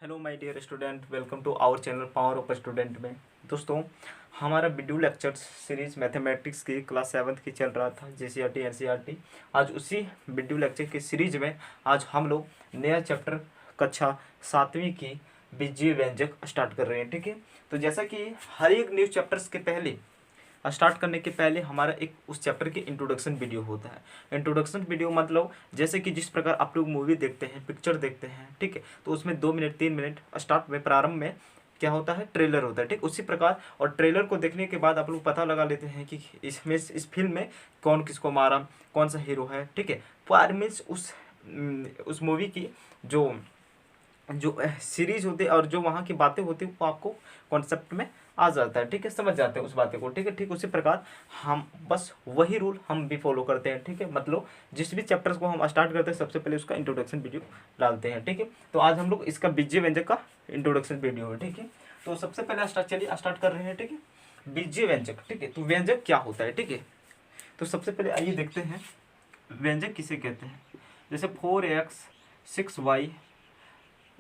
Hello my dear student, welcome to our channel power of student में। दोस्तों, हमारा video lecture series mathematics की class 7th की चल रहा था, जेसीईआरटी एनसीईआरटी। आज उसी वीडियो लेक्चर की सीरीज में आज हम लोग नया चैप्टर कक्षा 7वीं की बीजीय व्यंजक स्टार्ट कर रहे हैं। ठीक है, तो जैसा कि हर एक न्यू चैप्टर्स के पहले स्टार्ट करने के पहले हमारा एक उस चैप्टर की इंट्रोडक्शन वीडियो होता है। इंट्रोडक्शन वीडियो मतलब जैसे कि जिस प्रकार आप लोग मूवी देखते हैं, पिक्चर देखते हैं, ठीक है, तो उसमें 2 मिनट 3 मिनट स्टार्ट में प्रारंभ में क्या होता है, ट्रेलर होता है। ठीक, उसी प्रकार और ट्रेलर को देखने के बाद आप लोग पता लगा लेते हैं कि इसमें इस फिल्म में कौन किसको मारा, कौन सा हीरो है। ठीक है, पर मीन्स उस मूवी की जो जो सीरीज होती है और जो वहाँ की बातें होती है वो आपको कॉन्सेप्ट में आ जाता है। ठीक है, समझ जाते हैं उस बातें को। ठीक है, ठीक उसी प्रकार हम बस वही रूल हम भी फॉलो करते हैं। ठीक है, मतलब जिस भी चैप्टर्स को हम स्टार्ट करते हैं सबसे पहले उसका इंट्रोडक्शन वीडियो डालते हैं। ठीक है, तो आज हम लोग इसका बीजीय व्यंजक का इंट्रोडक्शन वीडियो है। ठीक है, तो सबसे पहले चलिए स्टार्ट कर रहे हैं। ठीक है, बीजीय व्यंजक। ठीक है, तो व्यंजक क्या होता है। ठीक है, तो सबसे पहले आइए देखते हैं व्यंजक किसे कहते हैं। जैसे 4x 6y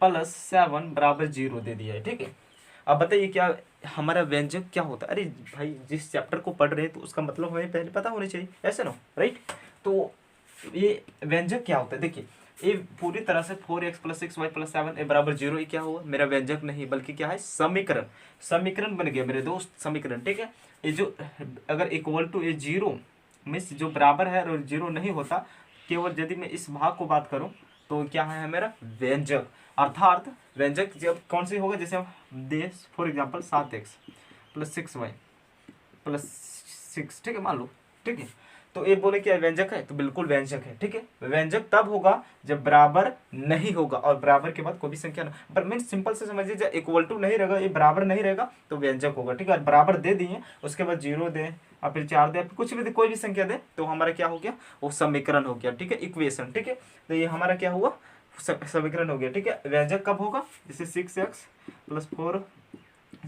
+7 बराबर 0 दे दिया है। ठीक है, अब बताइए क्या हमारा व्यंजक क्या होता है। अरे भाई, जिस चैप्टर को पढ़ रहे हैं तो उसका मतलब हमें पहले पता होना चाहिए, ऐसे ना, राइट। तो ये व्यंजक क्या होता है, देखिए ये पूरी तरह से 4x + 6y + 7 बराबर 0 ये क्या हुआ, मेरा व्यंजक नहीं बल्कि क्या है, समीकरण। समीकरण बन गया मेरे दोस्त, समीकरण। ठीक है, ये जो अगर इक्वल टू ये 0 मीन्स जो बराबर है और 0 नहीं होता, केवल यदि मैं इस भाग को बात करूं तो क्या है मेरा व्यंजक। अर्थात व्यंजक जब कौन सी होगा, जैसे हम दे फॉर एग्जाम्पल 7x + 6y + 6, ठीक है, मान लो। ठीक है, तो ये बोले क्या व्यंजक है, तो बिल्कुल व्यंजक है। ठीक है, व्यंजक तब होगा जब बराबर नहीं होगा और बराबर के बाद कोई भी संख्या ना, पर मीन सिंपल से समझिए, जब इक्वल टू नहीं रहेगा, ये बराबर नहीं रहेगा तो व्यंजक होगा। ठीक है, बराबर दे दिए उसके बाद 0 दे और फिर 4 दे, कुछ भी कोई भी संख्या दे तो हमारा क्या हो गया, वो समीकरण हो गया। ठीक है, इक्वेशन। ठीक है, तो ये हमारा क्या हुआ, समीकरण हो गया। ठीक है, व्यंजक कब होगा, जैसे 6x + 4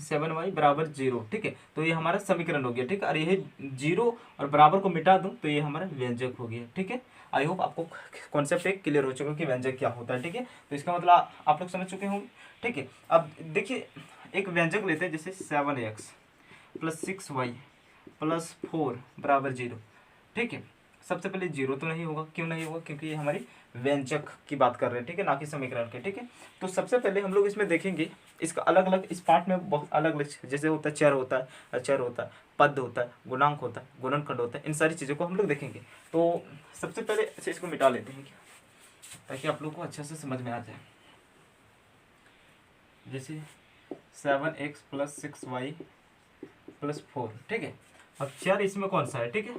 7y बराबर 0। ठीक है, तो ये हमारा समीकरण हो गया। ठीक है, और ये 0 और बराबर को मिटा दूं तो ये हमारा व्यंजक हो गया। ठीक है, आई होप आपको कॉन्सेप्ट एक क्लियर हो चुका कि व्यंजक क्या होता है। ठीक है, तो इसका मतलब आप लोग समझ चुके होंगे। ठीक है, अब देखिए एक व्यंजक लेते हैं, जैसे 7x + 6y + 4 बराबर 0। ठीक है, सबसे पहले 0 तो नहीं होगा, क्यों नहीं होगा, क्योंकि ये हमारी व्यंजक की बात कर रहे हैं। ठीक है, ना कि समीकरण के। ठीक है, तो सबसे पहले हम लोग इसमें देखेंगे इसका अलग अलग, इस पार्ट में बहुत अलग अलग, जैसे होता है चर होता है, अचर होता है, पद होता है, गुणांक होता है, गुणनखंड होता है, इन सारी चीज़ों को हम लोग देखेंगे। तो सबसे पहले अच्छा इसको मिटा लेते हैं क्या, ताकि आप लोग को अच्छे से समझ में आ जाए। जैसे 7x + 6y + 4। ठीक है, अब चर इसमें कौन सा है। ठीक है,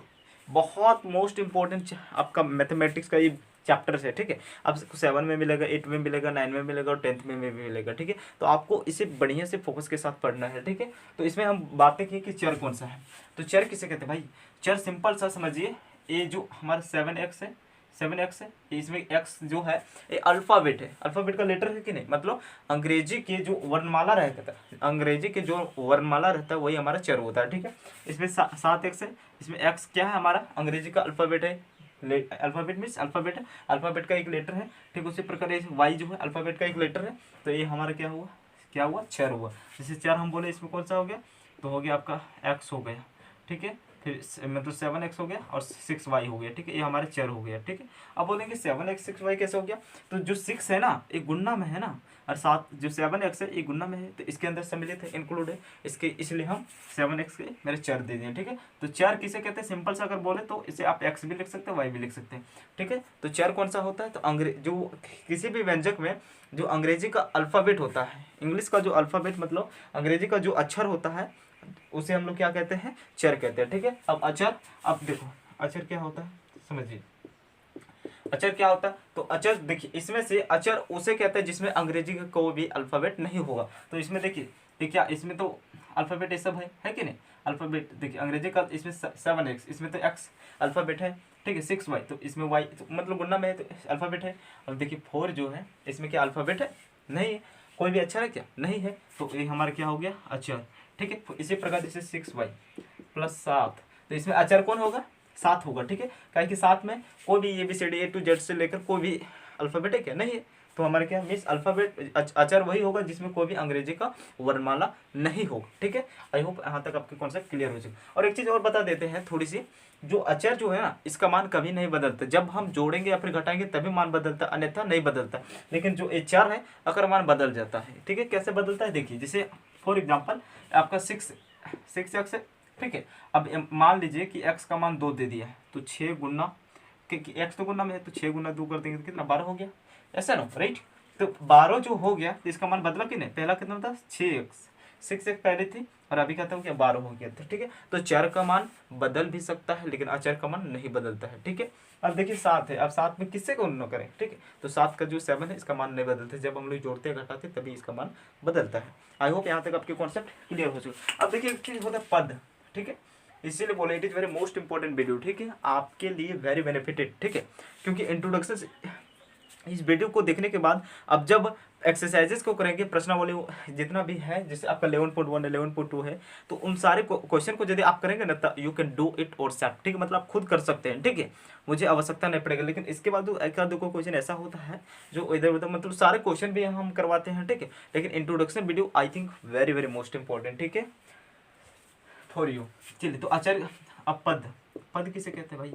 बहुत मोस्ट इंपॉर्टेंट आपका मैथमेटिक्स का ये चैप्टर है। ठीक है, अब 7 में मिलेगा, 8 में मिलेगा, 9 में मिलेगा और 10th में भी मिलेगा। ठीक है, तो आपको इसे बढ़िया से फोकस के साथ पढ़ना है। ठीक है, तो इसमें हम बातें की कि चर कौन सा है। तो चर किसे कहते हैं भाई, चर सिंपल सा समझिए, ये जो हमारा 7x है, 7x है, इसमें x जो है ये अल्फाबेट है, अल्फाबेट का लेटर है कि नहीं, मतलब अंग्रेजी के जो वर्णमाला रहता है, अंग्रेजी के जो वर्णमाला रहता है वही हमारा चर होता है। ठीक है, इसमें 7x है, इसमें x क्या है, हमारा अंग्रेजी का अल्फाबेट है, अल्फाबेट मीन्स अल्फाबेट है, अल्फाबेट का एक लेटर है। ठीक, उसी प्रकार y जो है अल्फाबेट का एक लेटर है, तो ये हमारा क्या हुआ, क्या हुआ, चर हुआ। जैसे चर हम बोले इसमें कौन सा हो गया, तो हो गया आपका x हो गया। ठीक है, फिर मतलब 7x हो गया और 6y हो गया। ठीक है, ये हमारे चर हो गया। ठीक है, अब बोलेंगे 7x 6y कैसे हो गया, तो जो 6 है ना एक गुणा में है ना, और 7 जो 7x है ये गुणा में है, तो इसके अंदर सम्मिलित है, इंक्लूड है इसके, इसलिए हम 7x के मेरे चर दे दिए। ठीक है, तो चर किसे कहते हैं, सिंपल सा अगर बोले तो इसे आप x भी लिख सकते हैं, y भी लिख सकते हैं। ठीक है, तो चर कौन सा होता है, तो जो किसी भी व्यंजक में जो अंग्रेजी का अल्फाबेट होता है, इंग्लिश का जो अल्फाबेट मतलब अंग्रेजी का जो अक्षर होता है, उसे हम लोग क्या कहते हैं, चर कहते हैं। ठीक है, अब अचर, अब देखो अचर क्या होता है समझिए, अचर क्या होता है, तो अचर देखिए इसमें से अचर उसे कहते हैं जिसमें अंग्रेजी का कोई भी अल्फाबेट नहीं होगा। तो इसमें देखिए ये क्या, इसमें तो अल्फाबेट ये सब है कि नहीं, अल्फाबेट देखिए अंग्रेजी का, इसमें 7x, इसमें तो x अल्फाबेट है। ठीक है, 6y तो इसमें y तो मतलब गुणा में है तो अल्फाबेट है। और देखिए 4 जो है इसमें क्या अल्फाबेट है, नहीं है, कोई भी अक्षर है क्या, नहीं है, तो ये हमारा क्या हो गया, अचर। ठीक है, इसी प्रकार जैसे 6y + 7, तो इसमें अचर कौन होगा, 7 होगा। ठीक है, क्या कि 7 में कोई भी ABCD A to Z से लेकर कोई भी अल्फाबेट है क्या, नहीं है, तो हमारे क्या मीन्स अल्फ़ाबेट अक्षर वही होगा जिसमें कोई भी अंग्रेजी का वर्णमाला नहीं होगा। ठीक है, आई होप यहाँ तक आपके कॉन्सेप्ट क्लियर हो चुके। और एक चीज़ और बता देते हैं थोड़ी सी, जो अक्षर जो है ना इसका मान कभी नहीं बदलता, जब हम जोड़ेंगे या फिर घटाएंगे तभी मान बदलता, अन्यथा नहीं बदलता। लेकिन जो अक्षर है अगर मान बदल जाता है। ठीक है, कैसे बदलता है देखिए, जैसे फॉर एग्जाम्पल आपका 6x है। ठीक है, अब मान लीजिए कि x का मान 2 दे दिया है, तो 6 गुना x तो गुना में है, तो 6 गुना 2 कर देंगे तो कितना 12 हो गया, ऐसा ना, राइट। तो 12 जो हो गया तो इसका मान बदला कि नहीं, पहला कितना था 6x, 6x पहले थी और अभी कहता हूँ क्या 12 हो गया था। ठीक है, तो चर का मान बदल भी सकता है लेकिन अचर का मान नहीं बदलता है। ठीक है, अब देखिए 7 है, अब 7 में किससे गुणा करें। ठीक है, तो 7 का जो 7 है इसका मान नहीं बदलता, जब हम लोग जोड़ते घटाते तभी इसका मान बदलता है। आई होप यहाँ तक आपके कॉन्सेप्ट क्लियर हो चुके। अब देखिए एक चीज होता है पद। ठीक है, इसीलिए बोले it is very most important video. ठीक है, आपके लिए वेरी बेनिफिटेड। ठीक है, क्योंकि इंट्रोडक्शन इस वीडियो को देखने के बाद अब जब एक्सरसाइजेस को करेंगे, प्रश्नावली जितना भी है, जैसे आपका 11.1 11.2 है, तो उन सारे क्वेश्चन को यदि आप करेंगे ना तो यू कैन डू इट और सेल्फ। ठीक है, मतलब आप खुद कर सकते हैं। ठीक है, मुझे आवश्यकता नहीं पड़ेगी। लेकिन इसके बाद एक आध दो क्वेश्चन ऐसा होता है जो इधर उधर, मतलब सारे क्वेश्चन भी हम करवाते हैं। ठीक है, लेकिन introduction video I think very very most important. ठीक है, फॉर यू। चलिए, तो आचार्य अब पद, पद किसे कहते हैं भाई,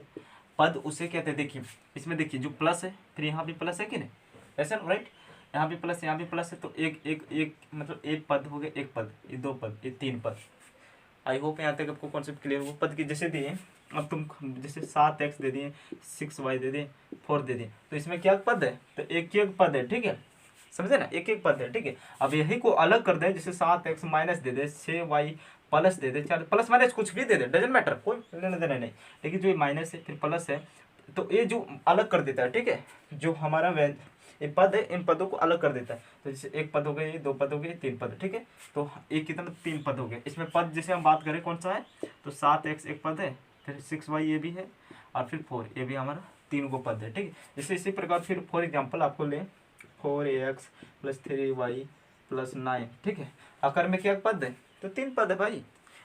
पद उसे कहते हैं, देखिए इसमें देखिए जो प्लस है, फिर यहाँ भी प्लस है कि नहीं, ऐसा राइट, यहाँ भी प्लस यहाँ भी प्लस है, तो एक एक एक मतलब एक पद हो गया, एक पद, ये 2 पद, ये 3 पद। आई होप यहाँ तक आपको कॉन्सेप्ट क्लियर हो। पद की जैसे दिए, अब तुम जैसे 7x दे दिए, 6y दे दिए, 4 दे दिए, तो इसमें क्या पद है, तो एक एक पद है। ठीक है, समझे ना, एक एक पद है। ठीक है, अब यही को अलग कर दे, जैसे 7x माइनस दे दे, 6y प्लस दे दे, 4 प्लस माइनस कुछ भी दे दे, डजेंट मैटर, कोई लेना देना नहीं। लेकिन जो ये माइनस है फिर प्लस है, तो ये जो अलग कर देता है। ठीक है, जो हमारा ये पद है, इन पदों को अलग कर देता है। तो जैसे एक पद हो गए, 2 पद हो गए, 3 पद। ठीक है, तो एक कितना 3 पद हो गए। इसमें पद जैसे हम बात करें कौन सा है, तो 7x एक पद है, फिर 6y ये भी है, और फिर 4 ये भी हमारा 3 गो पद है। ठीक है, जैसे इसी प्रकार फिर फॉर एग्जाम्पल आपको ले 4x प्लस 3y प्लस 9। ठीक है, आकर में क्या पद है, तो 3 पद है भाई,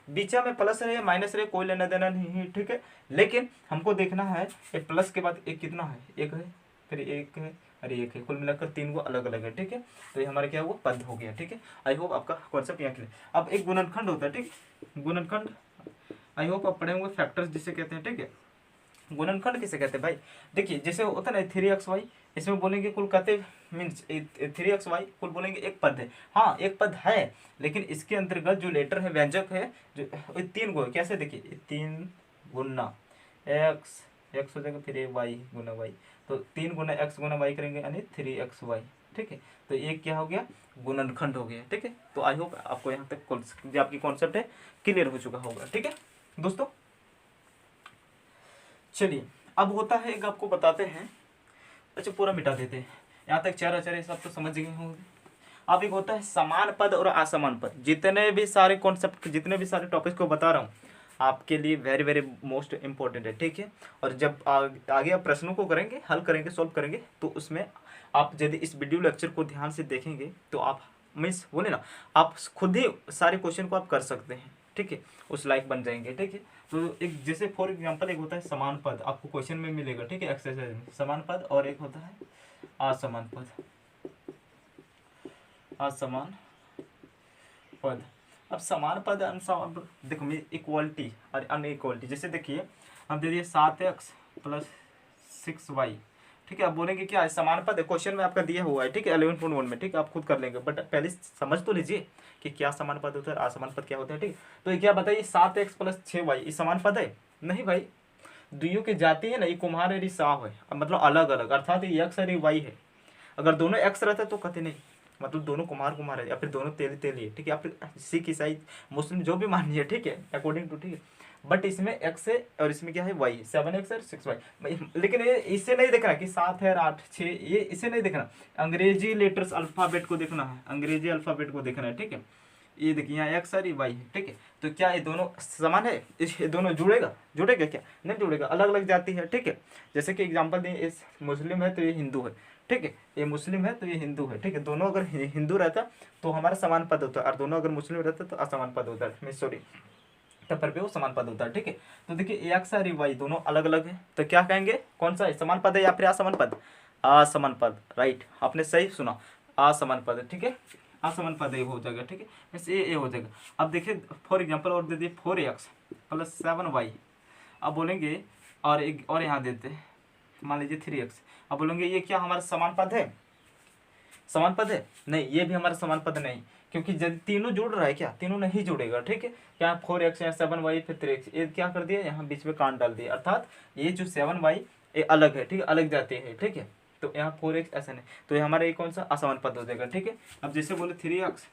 बीचा में प्लस रहे माइनस रहे कोई लेना देना नहीं है। ठीक है, लेकिन हमको देखना है एक प्लस के बाद एक कितना है, एक है, फिर एक है, अरे एक है, कुल मिलाकर 3 को अलग अलग है। ठीक है, तो ये हमारा क्या हुआ, पद हो गया। ठीक है, आई होप आपका कॉन्सेप्ट यहाँ क्लियर। अब एक गुणनखंड होता है। ठीक, गुणनखंड आई होप आप पढ़े होंगे, फैक्टर्स जिसे कहते हैं। ठीक है, गुणनखंड किसे कहते हैं भाई, देखिए जैसे होता है ना 3xy, इसमें बोलेंगे कुल कहते मीन्स 3xy कुल बोलेंगे एक पद है। हाँ एक पद है, लेकिन इसके अंतर्गत जो लेटर है, व्यंजक है, जो 3 गो कैसे, देखिए 3 गुना एक्स, एक्स हो जाएगा, फिर ये वाई गुना वाई, तो 3 गुना एक्स गुना वाई करेंगे यानी 3xy। ठीक है, तो ये क्या हो गया, गुणनखंड हो गया। ठीक है, तो आई होप आपको यहाँ तक जो आपकी कॉन्सेप्ट है क्लियर हो चुका होगा। ठीक है दोस्तों, चलिए अब होता है एक, आपको बताते हैं, अच्छा पूरा मिटा देते हैं, यहाँ तक चार अचर सब तो समझ गए होंगे। अब एक होता है समान पद और असमान पद। जितने भी सारे कॉन्सेप्ट, जितने भी सारे टॉपिक्स को बता रहा हूँ आपके लिए वेरी वेरी मोस्ट इंपॉर्टेंट है। ठीक है, और जब आगे आप प्रश्नों को करेंगे, हल करेंगे, सॉल्व करेंगे, तो उसमें आप यदि इस वीडियो लेक्चर को ध्यान से देखेंगे तो आप मीन्स बोले ना, आप खुद ही सारे क्वेश्चन को आप कर सकते हैं। ठीक है, उस लायक बन जाएंगे। ठीक है, तो एक जैसे फॉर एग्जांपल एक होता है समान पद, आपको क्वेश्चन में मिलेगा। ठीक है, एक्सरसाइज में समान पद, और एक होता है असमान पद, असमान पद। अब समान पद असमान पद, देखो इक्वालिटी और अनइक्वालिटी, जैसे देखिए हम दे दिए 7x प्लस 6y। ठीक है, आप बोलेंगे क्या समान पद है, क्वेश्चन में आपका दिया हुआ है। ठीक है, 11.1 में। ठीक है, आप खुद कर लेंगे, बट पहले समझ तो लीजिए कि क्या समान पद होता है, असमान पद क्या होता है। ठीक, तो ये क्या बताइए, 7x प्लस 6y ये समान पद है नहीं भाई, दुइयों की जाती है ना, ये कुम्हार है, साव है, मतलब अलग अलग, अर्थात ये x और y है। अगर दोनों x रहता तो कहते नहीं, मतलब दोनों कुम्हार कुम्हार है, या फिर दोनों तेली तेली है। ठीक है, या फिर सिख ईसाई मुस्लिम जो भी मानिए। ठीक है, अकॉर्डिंग टू। ठीक है, बट इसमें x है और इसमें क्या है y, 7x और 6y। लेकिन ये इससे नहीं देखना कि 7 है और 8 6, ये इसे नहीं देखना, अंग्रेजी लेटर्स अल्फाबेट को देखना है, अंग्रेजी अल्फाबेट को देखना है। ठीक है, ये देखिए यहाँ x और y है। ठीक है, तो क्या ये दोनों समान है, ये दोनों जुड़ेगा, जुड़ेगा क्या, नहीं जुड़ेगा, अलग अलग जाती है। ठीक है, जैसे कि एग्जांपल दें, इस मुस्लिम है तो ये हिंदू है। ठीक है, ये मुस्लिम है तो ये हिंदू है। ठीक है, दोनों अगर हिंदू रहता तो हमारा समान पद होता है, और दोनों अगर मुस्लिम रहता तो असमान पद होता है, सॉरी तब पर भी वो समान पद होता है। ठीक है, तो देखिए एक्स और वाई दोनों अलग अलग है, तो क्या कहेंगे, कौन सा है, समान पद है या फिर असमान पद, असमान पद, राइट, आपने सही सुना, असमान पद, ठीक है, असमान पद ये हो जाएगा, ठीक है, वैसे ये हो जाएगा। अब देखिए फॉर एग्जांपल और दे दिए 4x प्लस 7y, अब बोलेंगे और एक और यहाँ देते हैं मान लीजिए 3x, अब बोलेंगे ये क्या हमारा समान पद है, समान पद है, नहीं ये भी हमारा समान पद नहीं, क्योंकि जब तीनों जुड़ रहा है क्या, तीनों नहीं जुड़ेगा, ठीक है, क्या 4x यहाँ 7y फिर 3x, ये क्या कर दिया यहाँ बीच में कांट डाल दिया, अर्थात ये जो 7y ये अलग है, ठीक है, अलग जाती है, ठीक है, तो यहाँ 4x ऐसा नहीं, तो ये हमारा ये कौन सा असमान पद हो जाएगा, ठीक है। अब जैसे बोले 3x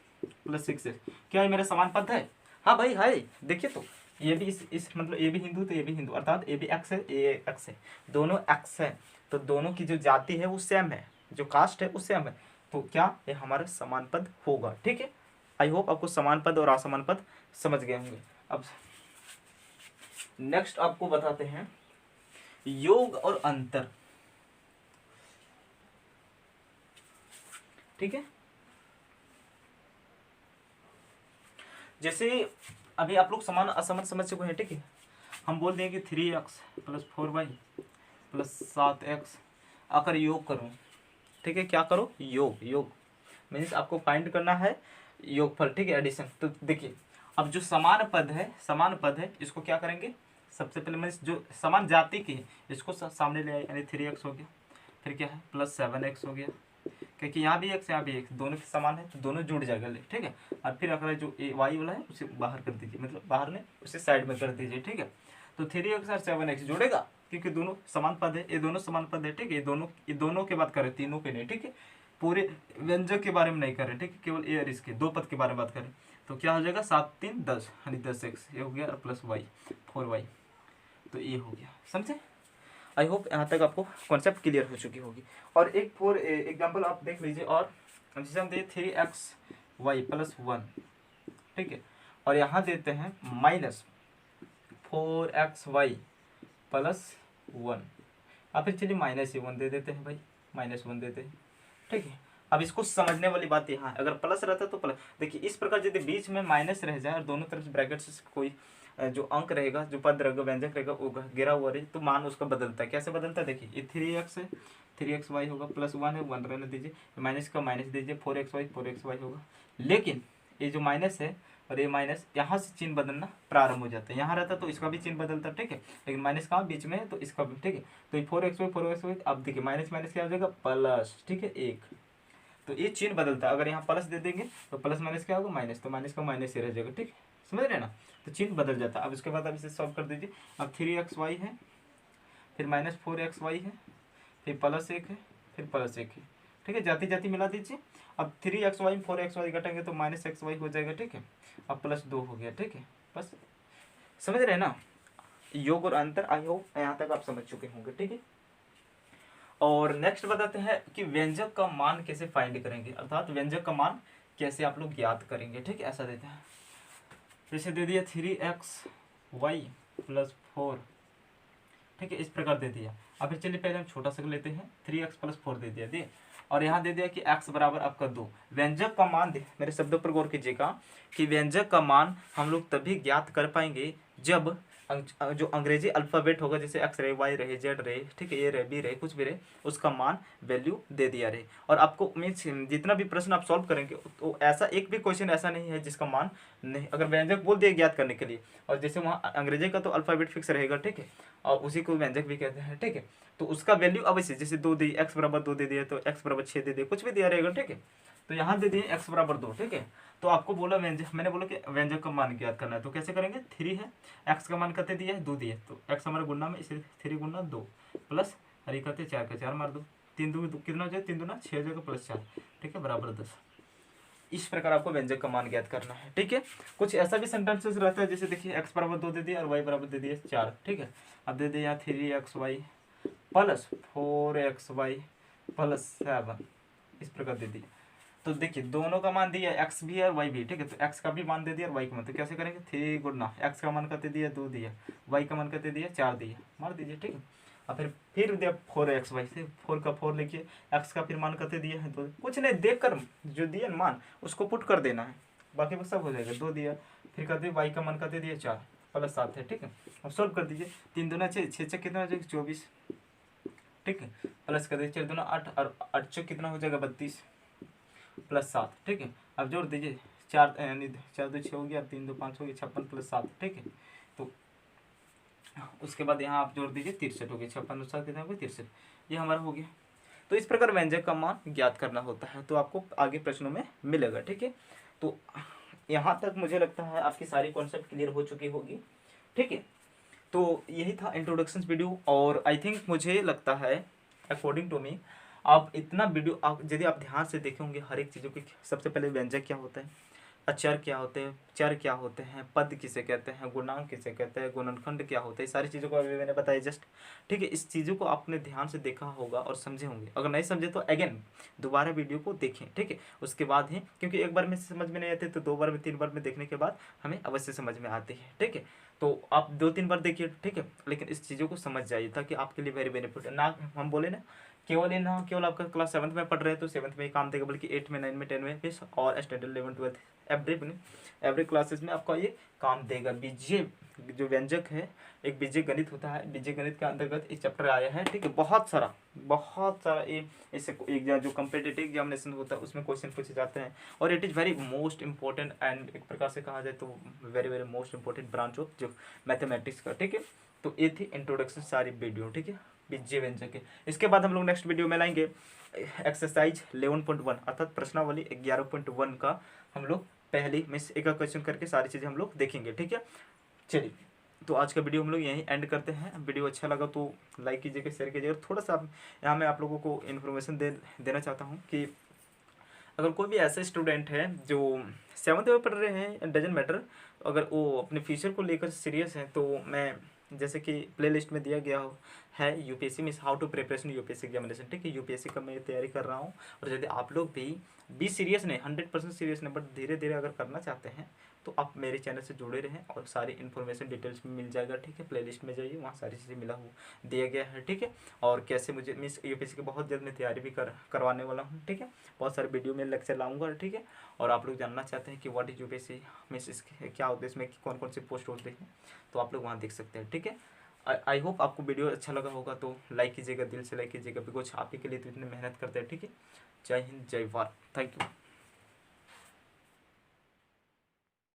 प्लस 6x, क्या ये मेरा समान पद है, हाँ भाई है, देखिए तो ये भी इस मतलब ये भी हिंदू तो ये भी हिंदू, अर्थात ये भी x है ये x है, दोनों x है, तो दोनों की जो जाति है वो सेम है, जो कास्ट है वो सेम है, तो क्या ये हमारा समान पद होगा, ठीक है। आई होप आपको समान पद और असमान पद समझ गए होंगे। अब नेक्स्ट आपको बताते हैं योग और अंतर, ठीक है। जैसे अभी आप लोग समान असमान समझ चुके हैं, ठीक है, हम बोल दें कि 3x plus 4y plus 7x अगर योग करूं, ठीक है, क्या करो योग, योग मीन्स आपको फाइंड करना है योगफल, ठीक है, एडिशन। तो देखिए अब जो समान पद है, समान पद है, इसको क्या करेंगे, सबसे पहले मीन्स जो समान जाति की है इसको सामने ले आए, यानी 3x हो गया, फिर क्या है प्लस 7x हो गया, क्योंकि यहाँ भी x यहाँ भी x दोनों के समान है तो दोनों जुड़ जाएगा, ठीक है। और फिर अगर जो y वाला है उसे बाहर कर दीजिए, मतलब बाहर ने उसे साइड में कर दीजिए, ठीक है। तो 3x और 7x जुड़ेगा क्योंकि दोनों समान पद है, ये दोनों समान पद है, ठीक है, ये दोनों के बात करें, तीनों के नहीं, ठीक है, पूरे व्यंजक के बारे में नहीं करें, ठीक है, केवल ए और इसके दो पद के बारे में बात करें, तो क्या हो जाएगा 7 3 10 यानी 10x ये हो गया, और प्लस y 4y, तो ये हो गया, समझे। आई होप यहाँ तक आपको कॉन्सेप्ट क्लियर हो चुकी होगी। और एक फॉर एग्जाम्पल आप देख लीजिए, और जैसे हम दे 3xy प्लस 1, ठीक है, और यहाँ देते हैं माइनस 4xy प्लस 1, अब फिर चलिए माइनस 1 दे देते हैं भाई, माइनस 1 देते हैं, ठीक है। अब इसको समझने वाली बात यहाँ, अगर प्लस रहता तो प्लस, देखिए इस प्रकार यदि बीच में माइनस रह जाए और दोनों तरफ ब्रैकेट से कोई जो अंक रहेगा, जो पद रहेगा, व्यंजक रहेगा, वो गिरा हुआ रहे, तो मान उसका बदलता है, कैसे बदलता है, देखिए ये 3x है, 3xy होगा, प्लस 1 है 1 रहने दीजिए, माइनस का माइनस दीजिए, 4xy होगा, लेकिन ये जो माइनस है और ये माइनस यहाँ से चिन्ह बदलना प्रारंभ हो जाता है, यहाँ रहता तो इसका भी चिन्ह बदलता, ठीक है, लेकिन माइनस कहाँ बीच में है तो इसका भी, ठीक है, तो ये 4xy अब देखिए माइनस माइनस क्या हो जाएगा प्लस, ठीक है, 1, तो ये चिन्ह बदलता है, अगर यहाँ प्लस दे देंगे तो प्लस माइनस क्या होगा माइनस, तो माइनस का माइनस ही रह जाएगा, ठीक, समझ रहे हैं ना, तो चिन्ह बदल जाता है। अब इसके बाद आप इसे सॉल्व कर दीजिए, अब 3xy है, फिर माइनस 4xy है, फिर प्लस 1 है, फिर प्लस 1 है, ठीक है, जाती जाती मिला दीजिए, अब 3xy 4xy घटेंगे तो माइनस xy हो जाएगा, ठीक है, अब प्लस 2 हो गया, ठीक है, बस समझ रहे हैं ना, योग और अंतर। आई होप यहाँ तक आप समझ चुके होंगे, ठीक है। और नेक्स्ट बताते हैं कि व्यंजक का मान कैसे फाइंड करेंगे, अर्थात व्यंजक का मान कैसे आप लोग ज्ञात करेंगे, ठीक है, ऐसा देते हैं, जैसे दे दिया 3xy प्लस 4, ठीक है, इस प्रकार दे दिया। अब फिर चलिए पहले हम छोटा सा लेते हैं, 3x प्लस 4 दे दिया, और यहाँ दे दिया कि x बराबर आपका 2। व्यंजक का मान मेरे शब्दों पर गौर कीजिएगा कि व्यंजक का मान हम लोग तभी ज्ञात कर पाएंगे जब जो अंग्रेजी अल्फ़ाबेट होगा, जैसे एक्स रहे, वाई रहे, जेड रहे, ठीक है, ए रहे, बी रहे, कुछ भी रहे, उसका मान वैल्यू दे दिया रहे। और आपको मीन्स जितना भी प्रश्न आप सॉल्व करेंगे तो ऐसा एक भी क्वेश्चन ऐसा नहीं है जिसका मान नहीं, अगर व्यंजक बोल दिए ज्ञात करने के लिए, और जैसे वहाँ अंग्रेजी का तो अल्फ़ाबेट फिक्स रहेगा, ठीक है, और उसी को व्यंजक भी कहते हैं, ठीक है, तो उसका वैल्यू अवश्य, जैसे 2 दी, एक्स बराबर 2 दे दिया तो एक्स बराबर 6 दे दिया, कुछ भी दिया रहेगा, ठीक है, तो यहाँ दे दिए एक्स बराबर 2, ठीक है, तो आपको बोला व्यंजक, मैंने बोला कि व्यंजक का मान ज्ञात करना है, तो कैसे करेंगे, 3 है, एक्स का मान कहते दिया है 2 दिया, तो एक्स हमारे गुणा में इसलिए 3 गुना 2 प्लस हरी कहते 4 का 4 मार दो, 3 2 कितना हो जाए, 3 दूना 6 हो जाएगा प्लस 4, ठीक है, बराबर 10। इस प्रकार आपको व्यंजक का मान ज्ञात करना है, ठीक है। कुछ ऐसा भी सेंटेंसेस रहता है, जैसे देखिए एक्स बराबर 2 दे दिया और वाई बराबर दे दिया 4, ठीक है, अब दे दिया 3xy प्लस 4xy प्लस 7, इस प्रकार दे दिया। तो देखिए दोनों का मान दिया, एक्स भी है और वाई भी, ठीक है, तो एक्स का भी मान दे दिया और वाई का मान, तो कैसे करेंगे, 3 गुना एक्स का मान कहते दिया 2 दिया, वाई का मान कहते दिया 4 दिया, मार दीजिए, ठीक है, और फिर दिया 4xy से 4 का 4 लिखिए, एक्स का फिर मान कहते दिया है 2, कुछ नहीं, देख कर जो दिया मान उसको पुट कर देना है, बाकी वो सब हो जाएगा, 2 दिया, फिर कहते वाई का मान कहते दिया 4 प्लस 7 है, ठीक है, अब सॉल्व कर दीजिए, 3 दूना 6, 6 6 कितना हो जाएगा 24, ठीक है, प्लस कर दीजिए 4 दूना 8 और 8 चौक कितना हो जाएगा 32 प्लस 7, ठीक है। अब जोड़ दीजिए 4 यानी 4 2 6 हो गया, 3 2 5 हो गया, 56 प्लस 7, ठीक है। तो उसके बाद यहाँ आप जोड़ दीजिए 63 हो गया, 56 और 7 कितना हो गया 63, ये हमारा हो गया। तो इस प्रकार व्यंजक का मान ज्ञात करना होता है, तो आपको आगे प्रश्नों में मिलेगा, ठीक है। तो यहाँ तक मुझे लगता है आपकी सारी कॉन्सेप्ट क्लियर हो चुकी होगी, ठीक है। तो यही था इंट्रोडक्शन वीडियो, और आई थिंक मुझे लगता है अकॉर्डिंग टू मी आप इतना वीडियो आप यदि आप ध्यान से देखे होंगे हर एक चीज़ों की, सबसे पहले व्यंजक क्या होता है, अचर क्या होते हैं, चर क्या होते हैं, पद किसे कहते हैं, गुणांक किसे कहते हैं, गुणनखंड क्या होता है, सारी चीज़ों को अभी मैंने बताया जस्ट, ठीक है। इस चीज़ों को आपने ध्यान से देखा होगा और समझे होंगे, अगर नहीं समझे तो अगेन दोबारा वीडियो को देखें, ठीक है। उसके बाद ही, क्योंकि एक बार में समझ में नहीं आते तो 2 बार में 3 बार में देखने के बाद हमें अवश्य समझ में आती है, ठीक है। तो आप 2-3 बार देखिए, ठीक है, लेकिन इस चीज़ों को समझ जाइए ताकि आपके लिए वेरी बेनिफिट है ना। हम बोले ना केवल इन केवल आपका क्लास 7th में पढ़ रहे हैं तो 7th में ही काम देगा, बल्कि 8 में 9 में 10 में फिर और स्टैंडर्ड 11 12 एवरी क्लासेस में आपका ये काम देगा। बीजीय जो व्यंजक है, एक बीजीय गणित होता है, बीजीय गणित के अंतर्गत एक चैप्टर आया है, ठीक है। बहुत सारा ये इससे जो कम्पिटिटिव एग्जामिनेशन होता है उसमें क्वेश्चन पूछे जाते हैं, और it is very most important and एक प्रकार से कहा जाए तो very very most important branch of जो मैथमेटिक्स का, ठीक है। तो ये थी इंट्रोडक्शन सारी वीडियो, ठीक है, बीजीय व्यंजक है। इसके बाद हम लोग नेक्स्ट वीडियो में लाएंगे एक्सरसाइज 11.1 अर्थात प्रश्नावली 11.1 का हम लोग पहले में एक क्वेश्चन करके सारी चीज़ें हम लोग देखेंगे, ठीक है। चलिए, तो आज का वीडियो हम लोग यहीं एंड करते हैं। वीडियो अच्छा लगा तो लाइक कीजिएगा, शेयर कीजिएगा। थोड़ा सा यहाँ मैं आप लोगों को इन्फॉर्मेशन देना चाहता हूँ कि अगर कोई भी ऐसा स्टूडेंट है जो 7th में पढ़ रहे हैं, डजेंट मैटर, अगर वो अपने फ्यूचर को लेकर सीरियस है तो मैं जैसे कि प्ले लिस्ट में दिया गया है UPSC means how to preparation UPSC examination, ठीक है। यूपीएससी का मैं तैयारी कर रहा हूँ, और यदि आप लोग भी सीरियस नहीं 100% सीरियस नहीं बट धीरे धीरे अगर करना चाहते हैं तो आप मेरे चैनल से जुड़े रहें और सारी इन्फॉर्मेशन डिटेल्स में मिल जाएगा, ठीक है। प्ले लिस्ट में जाइए, वहाँ सारी चीज़ें मिला हुआ दिया गया है, ठीक है। और कैसे मुझे मीन्स यूपीएससी की बहुत जल्द मैं तैयारी भी करवाने वाला हूँ, ठीक है। बहुत सारे वीडियो में लेक्चर लाऊंगा, ठीक है। और आप लोग जानना चाहते हैं कि व्हाट इज यूपीएससी मीन्स इसके क्या होते हैं, इसमें कौन कौन सी पोस्ट होते हैं, तो आप लोग वहाँ देख सकते हैं, ठीक है। आई होप आपको वीडियो अच्छा लगा होगा, तो लाइक कीजिएगा, दिल से लाइक कीजिएगा, बिकॉज आप ही के लिए तो इतनी मेहनत करते हैं, ठीक है। जय हिंद, जय भारत, थैंक यू।